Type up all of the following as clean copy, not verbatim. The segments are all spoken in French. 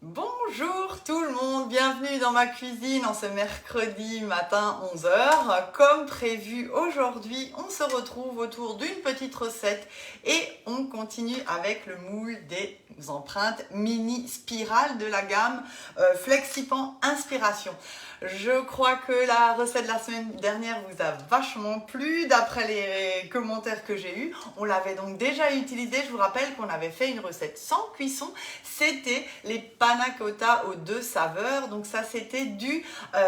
Bonjour tout le monde, bienvenue dans ma cuisine en ce mercredi matin 11 h. Comme prévu aujourd'hui, on se retrouve autour d'une petite recette et on continue avec le moule des empreintes mini spirales de la gamme Flexipan Inspiration. Je crois que la recette de la semaine dernière vous a vachement plu d'après les commentaires que j'ai eus. On l'avait donc déjà utilisé. Je vous rappelle qu'on avait fait une recette sans cuisson. C'était les panna cotta aux 2 saveurs. Donc ça, c'était du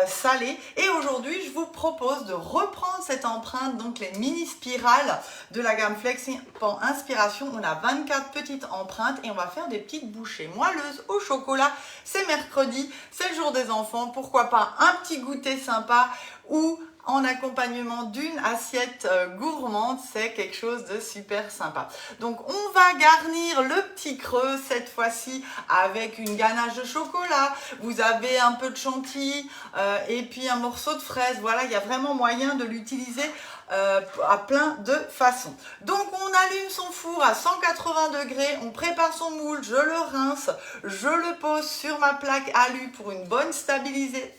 salé. Et aujourd'hui, je vous propose de reprendre cette empreinte, donc les mini spirales de la gamme Flexipan Inspiration. On a 24 petites empreintes et on va faire des petites bouchées moelleuses au chocolat. C'est mercredi, c'est le jour des enfants. Pourquoi pas un petit goûter sympa ou en accompagnement d'une assiette gourmande, c'est quelque chose de super sympa. Donc on va garnir le petit creux cette fois-ci avec une ganache de chocolat. Vous avez un peu de chantilly et puis un morceau de fraise. Voilà, il y a vraiment moyen de l'utiliser à plein de façons. Donc on allume son four à 180 degrés, on prépare son moule, je le rince, je le pose sur ma plaque alu pour une bonne stabilité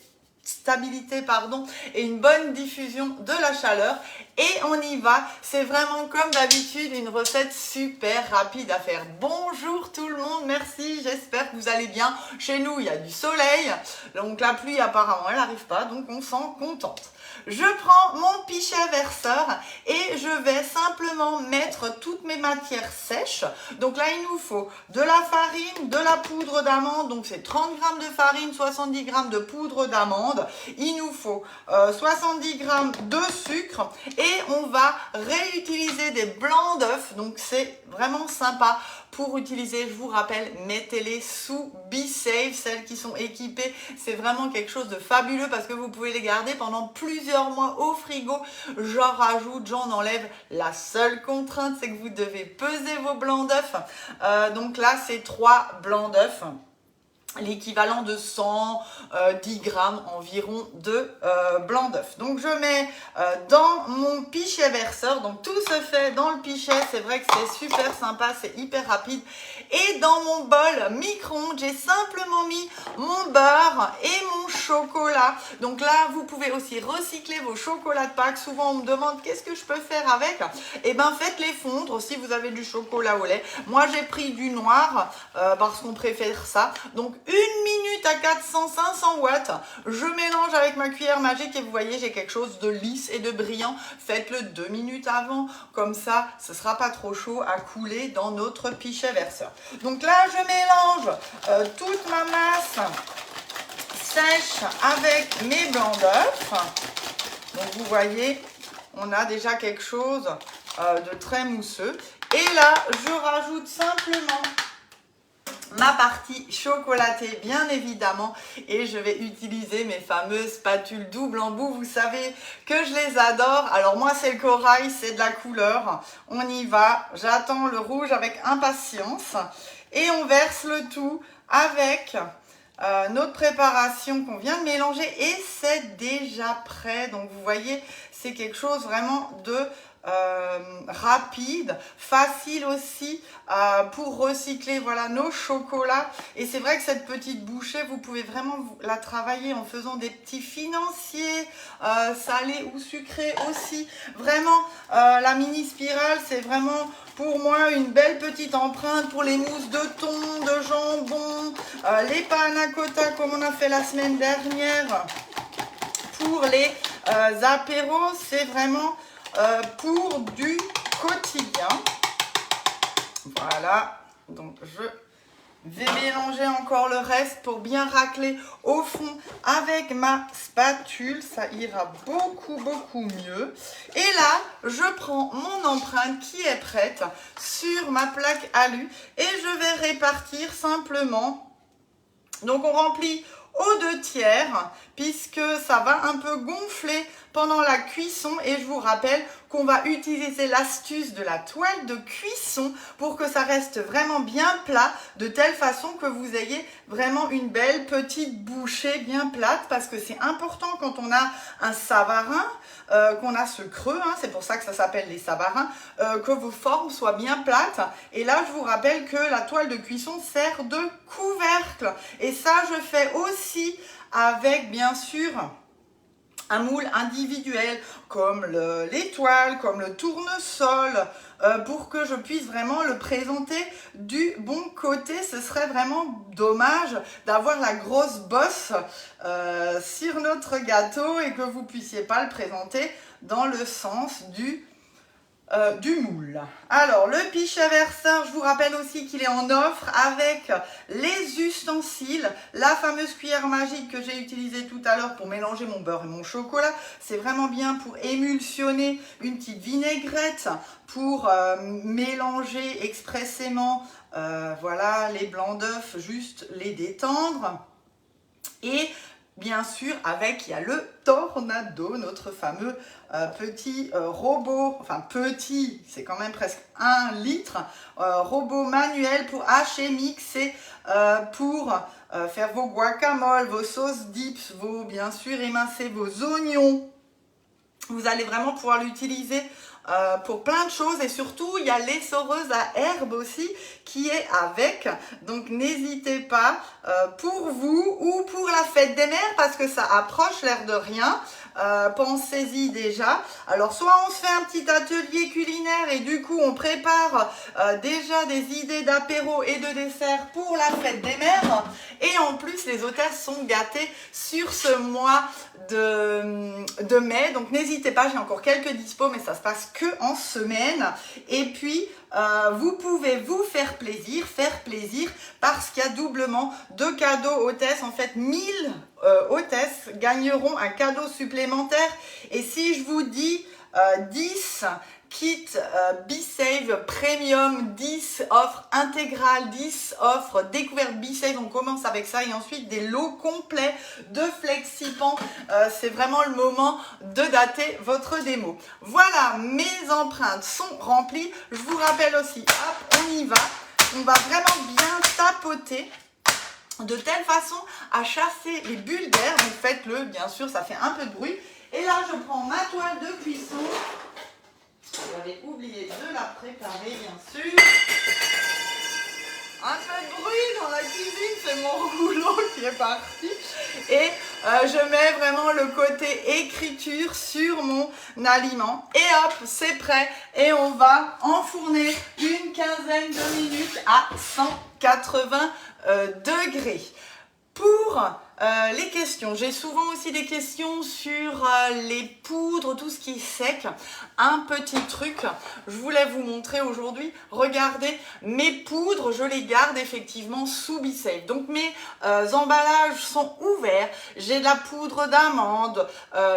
et une bonne diffusion de la chaleur et on y va. C'est vraiment comme d'habitude une recette super rapide à faire. Bonjour tout le monde, merci, j'espère que vous allez bien. Chez nous il y a du soleil, donc la pluie apparemment elle n'arrive pas, donc on s'en contente. Je prends mon pichet verseur et je vais simplement mettre toutes mes matières sèches. Donc là, il nous faut de la farine, de la poudre d'amande. Donc c'est 30 g de farine, 70 g de poudre d'amande. Il nous faut 70 g de sucre et on va réutiliser des blancs d'œufs. Donc c'est vraiment sympa pour utiliser. Je vous rappelle, mettez-les sous BeSafe, celles qui sont équipées. C'est vraiment quelque chose de fabuleux parce que vous pouvez les garder pendant plusieurs mois au frigo. J'en rajoute, j'en enlève. La seule contrainte, c'est que vous devez peser vos blancs d'œufs. Donc là, c'est 3 blancs d'œufs. L'équivalent de 110 grammes environ de blanc d'œuf. Donc je mets dans mon pichet verseur, donc tout se fait dans le pichet, c'est vrai que c'est super sympa, c'est hyper rapide. Et dans mon bol micro-ondes, j'ai simplement mis mon beurre et mon chocolat. Donc là, vous pouvez aussi recycler vos chocolats de Pâques. Souvent, on me demande qu'est-ce que je peux faire avec. Eh bien, faites-les fondre si vous avez du chocolat au lait. Moi, j'ai pris du noir parce qu'on préfère ça. Donc, 1 minute à 400-500 watts. Je mélange avec ma cuillère magique et vous voyez, j'ai quelque chose de lisse et de brillant. Faites-le 2 minutes avant. Comme ça, ce ne sera pas trop chaud à couler dans notre pichet verseur. Donc là, je mélange toute ma masse sèche avec mes blancs d'œufs. Donc vous voyez, on a déjà quelque chose de très mousseux. Et là, je rajoute simplement ma partie chocolatée, bien évidemment, et je vais utiliser mes fameuses spatules double embout. Vous savez que je les adore. Alors moi, c'est le corail, c'est de la couleur. On y va. J'attends le rouge avec impatience et on verse le tout avec notre préparation qu'on vient de mélanger et c'est déjà prêt. Donc vous voyez, c'est quelque chose vraiment de rapide, facile aussi pour recycler, voilà, nos chocolats. Et c'est vrai que cette petite bouchée, vous pouvez vraiment la travailler en faisant des petits financiers salés ou sucrés aussi. Vraiment, la mini spirale, c'est vraiment pour moi une belle petite empreinte pour les mousses de thon, de jambon, les panna cotta comme on a fait la semaine dernière. Pour les apéros, c'est vraiment pour du quotidien. Voilà, donc je vais mélanger encore le reste pour bien racler au fond avec ma spatule. Ça ira beaucoup mieux. Et là, je prends mon empreinte qui est prête sur ma plaque alu et je vais répartir simplement. Donc on remplit aux 2 tiers puisque ça va un peu gonfler pendant la cuisson et je vous rappelle qu'on va utiliser l'astuce de la toile de cuisson pour que ça reste vraiment bien plat, de telle façon que vous ayez vraiment une belle petite bouchée bien plate, parce que c'est important quand on a un savarin, qu'on a ce creux, hein, c'est pour ça que ça s'appelle les savarins, que vos formes soient bien plates. Et là, je vous rappelle que la toile de cuisson sert de couvercle. Et ça, je fais aussi avec, bien sûr, un moule individuel comme l'étoile, comme le tournesol, pour que je puisse vraiment le présenter du bon côté. Ce serait vraiment dommage d'avoir la grosse bosse sur notre gâteau et que vous ne puissiez pas le présenter dans le sens du moule. Alors, le pichet verseur, je vous rappelle aussi qu'il est en offre avec les ustensiles, la fameuse cuillère magique que j'ai utilisée tout à l'heure pour mélanger mon beurre et mon chocolat. C'est vraiment bien pour émulsionner une petite vinaigrette, pour mélanger expressément voilà, les blancs d'œufs, juste les détendre. Et bien sûr, il y a le Tornado, notre fameux petit robot, enfin petit, c'est quand même presque 1 litre, robot manuel pour hacher, mixer, pour faire vos guacamoles, vos sauces dips, bien sûr émincer vos oignons. Vous allez vraiment pouvoir l'utiliser pour plein de choses, et surtout il y a l'essoreuse à herbe aussi qui est avec, donc n'hésitez pas pour vous ou pour la fête des mères, parce que ça approche l'air de rien. Pensez-y déjà. Alors soit on se fait un petit atelier culinaire et du coup on prépare déjà des idées d'apéro et de dessert pour la fête des mères, et en plus les hôtesses sont gâtées sur ce mois de mai, donc n'hésitez pas, j'ai encore quelques dispos, mais ça se passe que en semaine. Et puis vous pouvez vous faire plaisir parce qu'il y a doublement de cadeaux hôtesses. En fait, 1000 hôtesses gagneront un cadeau supplémentaire. Et si je vous dis 10 kit B-Save Premium, 10 offres intégrales, 10 offres découvertes B-Save, on commence avec ça, et ensuite des lots complets de FlexiPan. C'est vraiment le moment de dater votre démo. Voilà, mes empreintes sont remplies. Je vous rappelle aussi, hop, on y va. On va vraiment bien tapoter de telle façon à chasser les bulles d'air. Donc faites-le, bien sûr, ça fait un peu de bruit. Et là, je prends ma toile de cuisson. J'avais oublié de la préparer, bien sûr. Un peu de bruit dans la cuisine, c'est mon rouleau qui est parti. Et je mets vraiment le côté écriture sur mon aliment. Et hop, c'est prêt. Et on va enfourner une quinzaine de minutes à 180 degrés. Pour les questions, j'ai souvent aussi des questions sur les poudres, tout ce qui est sec. Un petit truc, je voulais vous montrer aujourd'hui. Regardez, mes poudres, je les garde effectivement sous B-Save. Donc mes emballages sont ouverts. J'ai de la poudre d'amande,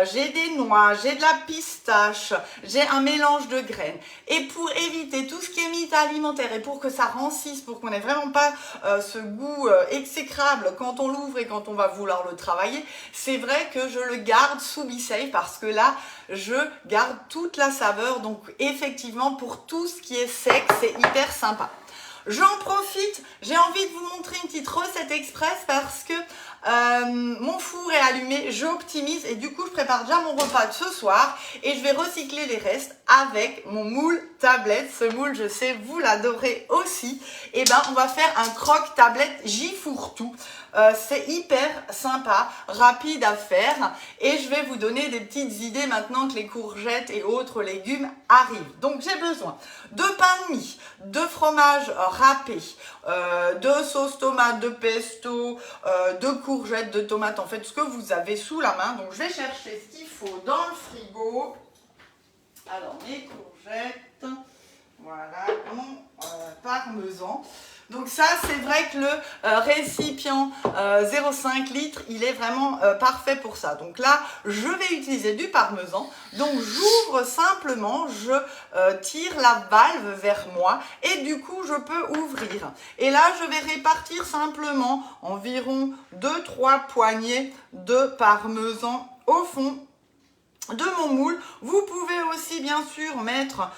j'ai des noix, j'ai de la pistache, j'ai un mélange de graines. Et pour éviter tout ce qui est mythe alimentaire et pour que ça rancisse, pour qu'on n'ait vraiment pas ce goût exécrable quand on l'ouvre et quand on va vouloir le travailler, c'est vrai que je le garde sous B-Save parce que là, je garde toute la saveur. Donc effectivement, pour tout ce qui est sec, c'est hyper sympa. J'en profite, j'ai envie de vous montrer une petite recette express parce que mon four est allumé, j'optimise et du coup je prépare déjà mon repas de ce soir et je vais recycler les restes avec mon moule tablette. Ce moule, je sais, vous l'adorez aussi. Et ben on va faire un croque tablette J-Fourre-Tout. C'est hyper sympa, rapide à faire et je vais vous donner des petites idées maintenant que les courgettes et autres légumes arrivent. Donc j'ai besoin de pain de mie, de fromage râpé, de sauce tomate, de pesto, de courgettes, de tomates, en fait ce que vous avez sous la main. Donc je vais chercher ce qu'il faut dans le frigo. Alors mes courgettes, voilà, mon parmesan. Donc ça, c'est vrai que le récipient 0,5 litres, il est vraiment parfait pour ça. Donc là, je vais utiliser du parmesan. Donc j'ouvre simplement, je tire la valve vers moi et du coup, je peux ouvrir. Et là, je vais répartir simplement environ 2-3 poignées de parmesan au fond de mon moule. Vous pouvez aussi bien sûr mettre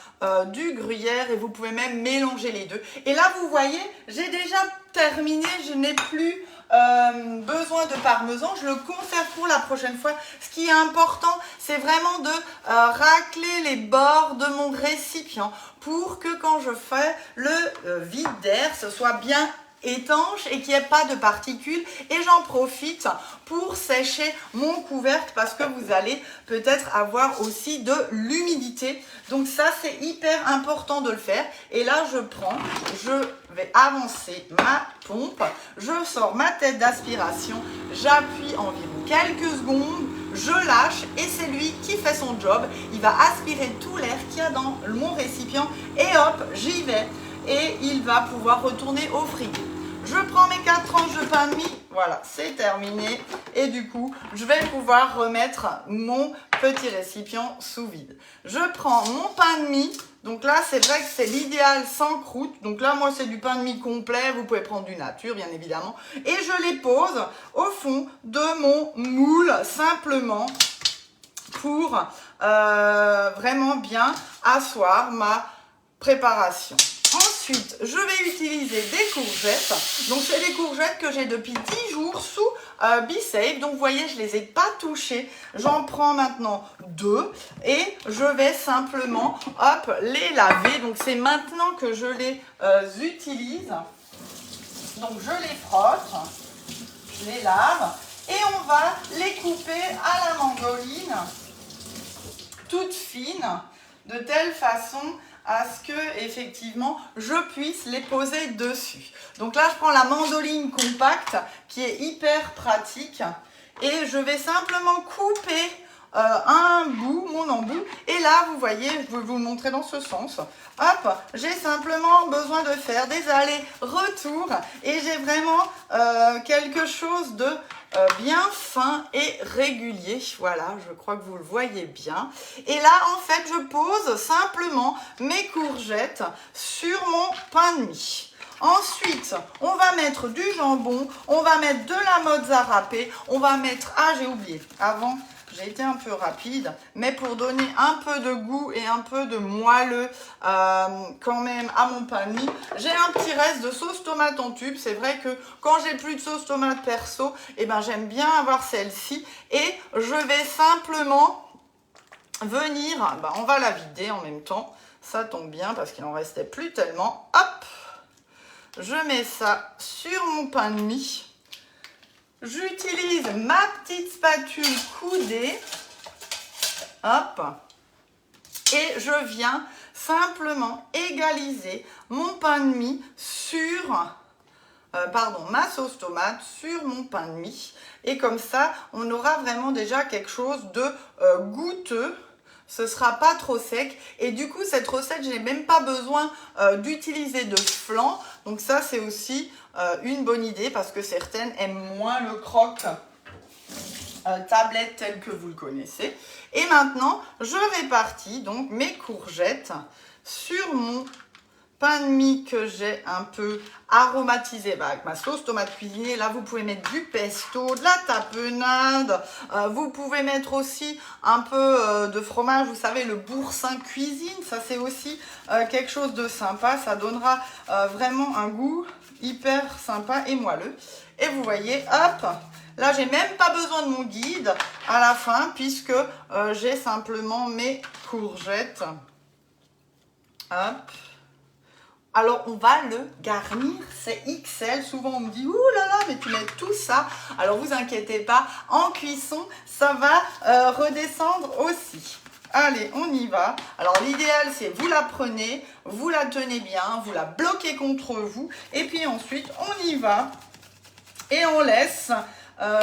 du gruyère et vous pouvez même mélanger les deux. Et là vous voyez, j'ai déjà terminé, je n'ai plus besoin de parmesan, je le conserve pour la prochaine fois. Ce qui est important, c'est vraiment de racler les bords de mon récipient pour que quand je fais le vide d'air, ce soit bien étanche et qu'il n'y ait pas de particules. Et j'en profite pour sécher mon couvercle parce que vous allez peut-être avoir aussi de l'humidité. Donc ça, c'est hyper important de le faire. Et là, je vais avancer ma pompe, je sors ma tête d'aspiration, j'appuie environ quelques secondes, je lâche et c'est lui qui fait son job. Il va aspirer tout l'air qu'il y a dans mon récipient et hop, j'y vais. Et il va pouvoir retourner au frigo. Je prends mes 4 tranches de pain de mie, voilà, c'est terminé. Et du coup, je vais pouvoir remettre mon petit récipient sous vide. Je prends mon pain de mie, donc là, c'est vrai que c'est l'idéal sans croûte. Donc là, moi, c'est du pain de mie complet, vous pouvez prendre du nature, bien évidemment. Et je les pose au fond de mon moule, simplement pour vraiment bien asseoir ma préparation. Ensuite, je vais utiliser des courgettes. Donc, c'est des courgettes que j'ai depuis 10 jours sous B-Safe. Donc, vous voyez, je ne les ai pas touchées. J'en prends maintenant 2 et je vais simplement, hop, les laver. Donc, c'est maintenant que je les utilise. Donc, je les frotte, je les lave et on va les couper à la mandoline, toutes fines, de telle façon à ce que effectivement je puisse les poser dessus. Donc là, je prends la mandoline compacte qui est hyper pratique et je vais simplement couper un bout, mon embout. Et là, vous voyez, je vais vous le montrer dans ce sens. Hop, j'ai simplement besoin de faire des allers-retours et j'ai vraiment quelque chose de bien fin et régulier. Voilà, je crois que vous le voyez bien. Et là, en fait, je pose simplement mes courgettes sur mon pain de mie. Ensuite, on va mettre du jambon, on va mettre de la mozza râpée, on va mettre... Ah, j'ai oublié, avant... J'ai été un peu rapide, mais pour donner un peu de goût et un peu de moelleux quand même à mon pain de mie, j'ai un petit reste de sauce tomate en tube. C'est vrai que quand j'ai plus de sauce tomate perso, eh ben, j'aime bien avoir celle-ci. Et je vais simplement venir, on va la vider en même temps. Ça tombe bien parce qu'il n'en restait plus tellement. Hop, je mets ça sur mon pain de mie. J'utilise ma petite spatule coudée, hop, et je viens simplement égaliser mon pain de mie sur, ma sauce tomate sur mon pain de mie. Et comme ça, on aura vraiment déjà quelque chose de goûteux. Ce ne sera pas trop sec. Et du coup, cette recette, je n'ai même pas besoin d'utiliser de flan. Donc ça, c'est aussi une bonne idée parce que certaines aiment moins le croque tablette tel que vous le connaissez. Et maintenant, je répartis donc mes courgettes sur mon pain de mie que j'ai un peu aromatisé avec ma sauce tomate cuisinée. Là, vous pouvez mettre du pesto, de la tapenade. Vous pouvez mettre aussi un peu de fromage. Vous savez, le boursin cuisine. Ça, c'est aussi quelque chose de sympa. Ça donnera vraiment un goût hyper sympa et moelleux. Et vous voyez, hop, là, j'ai même pas besoin de mon guide à la fin puisque j'ai simplement mes courgettes. Hop. Alors, on va le garnir, c'est XL. Souvent, on me dit, ouh là là, mais tu mets tout ça. Alors, vous inquiétez pas, en cuisson, ça va redescendre aussi. Allez, on y va. Alors, l'idéal, c'est vous la prenez, vous la tenez bien, vous la bloquez contre vous. Et puis ensuite, on y va et on laisse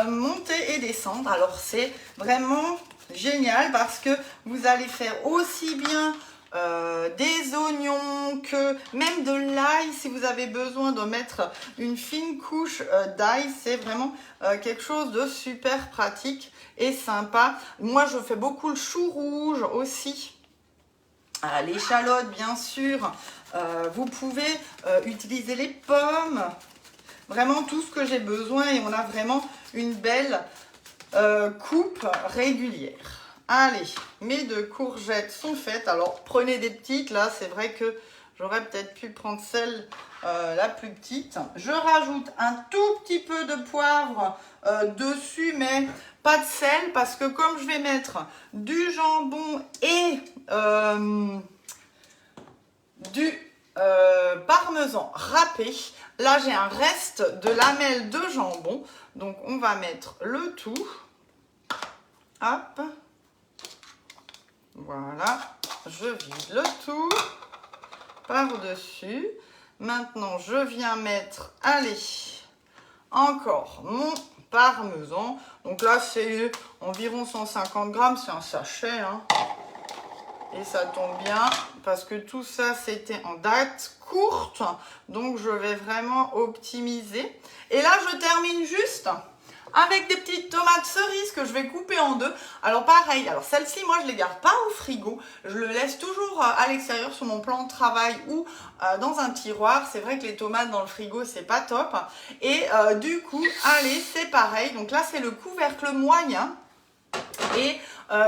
monter et descendre. Alors, c'est vraiment génial parce que vous allez faire aussi bien... des oignons, que même de l'ail si vous avez besoin de mettre une fine couche d'ail, c'est vraiment quelque chose de super pratique et sympa. Moi je fais beaucoup le chou rouge aussi, l'échalote bien sûr, vous pouvez utiliser les pommes, vraiment tout ce que j'ai besoin et on a vraiment une belle coupe régulière. Allez, mes 2 courgettes sont faites. Alors, prenez des petites. Là, c'est vrai que j'aurais peut-être pu prendre celle la plus petite. Je rajoute un tout petit peu de poivre dessus, mais pas de sel. Parce que comme je vais mettre du jambon et du parmesan râpé, là, j'ai un reste de lamelles de jambon. Donc, on va mettre le tout. Hop. Voilà, je vide le tout par-dessus. Maintenant, je viens mettre, allez, encore mon parmesan. Donc là, c'est environ 150 grammes, c'est un sachet. Hein. Et ça tombe bien parce que tout ça, c'était en date courte. Donc, je vais vraiment optimiser. Et là, je termine juste avec des petites tomates cerises que je vais couper en 2. Alors pareil, alors celle-ci, moi je ne les garde pas au frigo. Je le laisse toujours à l'extérieur sur mon plan de travail ou dans un tiroir. C'est vrai que les tomates dans le frigo, c'est pas top. Et du coup, allez, c'est pareil. Donc là, c'est le couvercle moyen. Et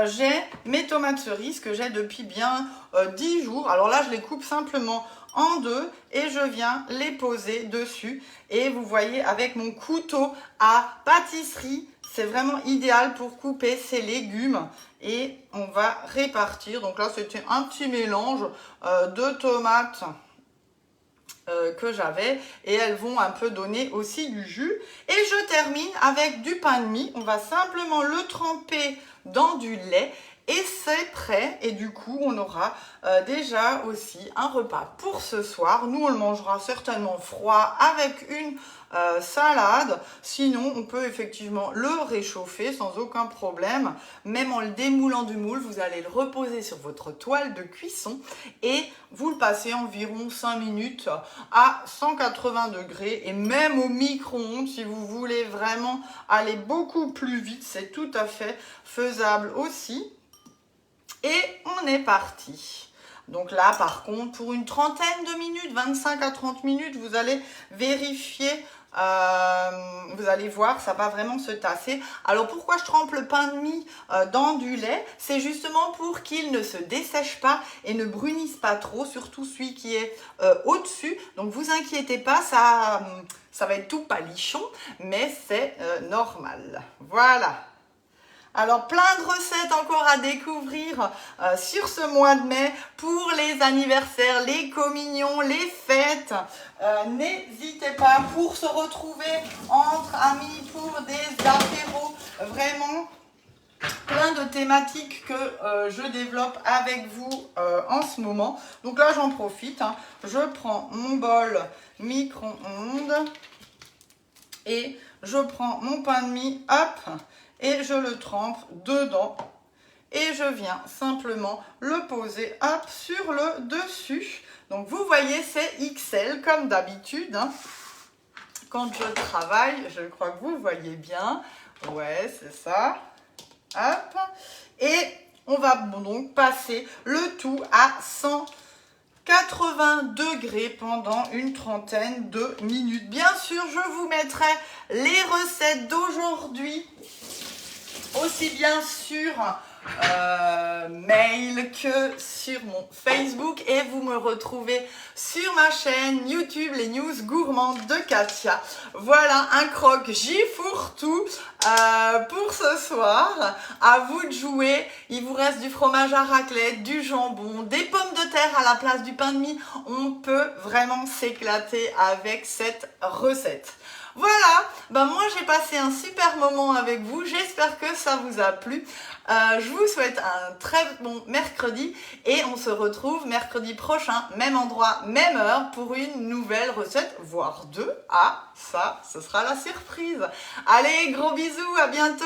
j'ai mes tomates cerises que j'ai depuis bien 10 jours. Alors là, je les coupe simplement en 2 et je viens les poser dessus. Et vous voyez, avec mon couteau à pâtisserie, c'est vraiment idéal pour couper ces légumes. Et on va répartir. Donc là, c'était un petit mélange de tomates que j'avais. Et elles vont un peu donner aussi du jus. Et je termine avec du pain de mie. On va simplement le tremper dans du lait. Et c'est prêt et du coup on aura déjà aussi un repas pour ce soir. Nous on le mangera certainement froid avec une salade. Sinon on peut effectivement le réchauffer sans aucun problème. Même en le démoulant du moule, vous allez le reposer sur votre toile de cuisson et vous le passez environ 5 minutes à 180 degrés. Et même au micro-ondes, si vous voulez vraiment aller beaucoup plus vite, c'est tout à fait faisable aussi. Et on est parti. Donc là, par contre, pour une trentaine de minutes, 25 à 30 minutes, vous allez vérifier, vous allez voir, ça va vraiment se tasser. Alors, pourquoi je trempe le pain de mie dans du lait? C'est justement pour qu'il ne se dessèche pas et ne brunisse pas trop, surtout celui qui est au-dessus. Donc, vous inquiétez pas, ça va être tout palichon, mais c'est normal. Voilà. Alors, plein de recettes encore à découvrir sur ce mois de mai pour les anniversaires, les communions, les fêtes. N'hésitez pas pour se retrouver entre amis pour des apéros. Vraiment, plein de thématiques que je développe avec vous en ce moment. Donc là, j'en profite. Hein. Je prends mon bol micro-ondes et je prends mon pain de mie, hop, et je le trempe dedans et je viens simplement le poser hop sur le dessus. Donc vous voyez, c'est XL comme d'habitude. Hein. Quand je travaille, je crois que vous voyez bien. Ouais, c'est ça. Hop. Et on va donc passer le tout à 180 degrés pendant une trentaine de minutes. Bien sûr, je vous mettrai les recettes d'aujourd'hui aussi bien sur mail que sur mon Facebook et vous me retrouvez sur ma chaîne YouTube les news gourmandes de Katia. Voilà un croque J-fourre-tout pour ce soir. À vous de jouer. Il vous reste du fromage à raclette, du jambon, des pommes de terre à la place du pain de mie. On peut vraiment s'éclater avec cette recette. Voilà, ben moi j'ai passé un super moment avec vous, j'espère que ça vous a plu. Je vous souhaite un très bon mercredi et on se retrouve mercredi prochain, même endroit, même heure pour une nouvelle recette, voire deux. Ah, ça, ce sera la surprise. Allez, gros bisous, à bientôt.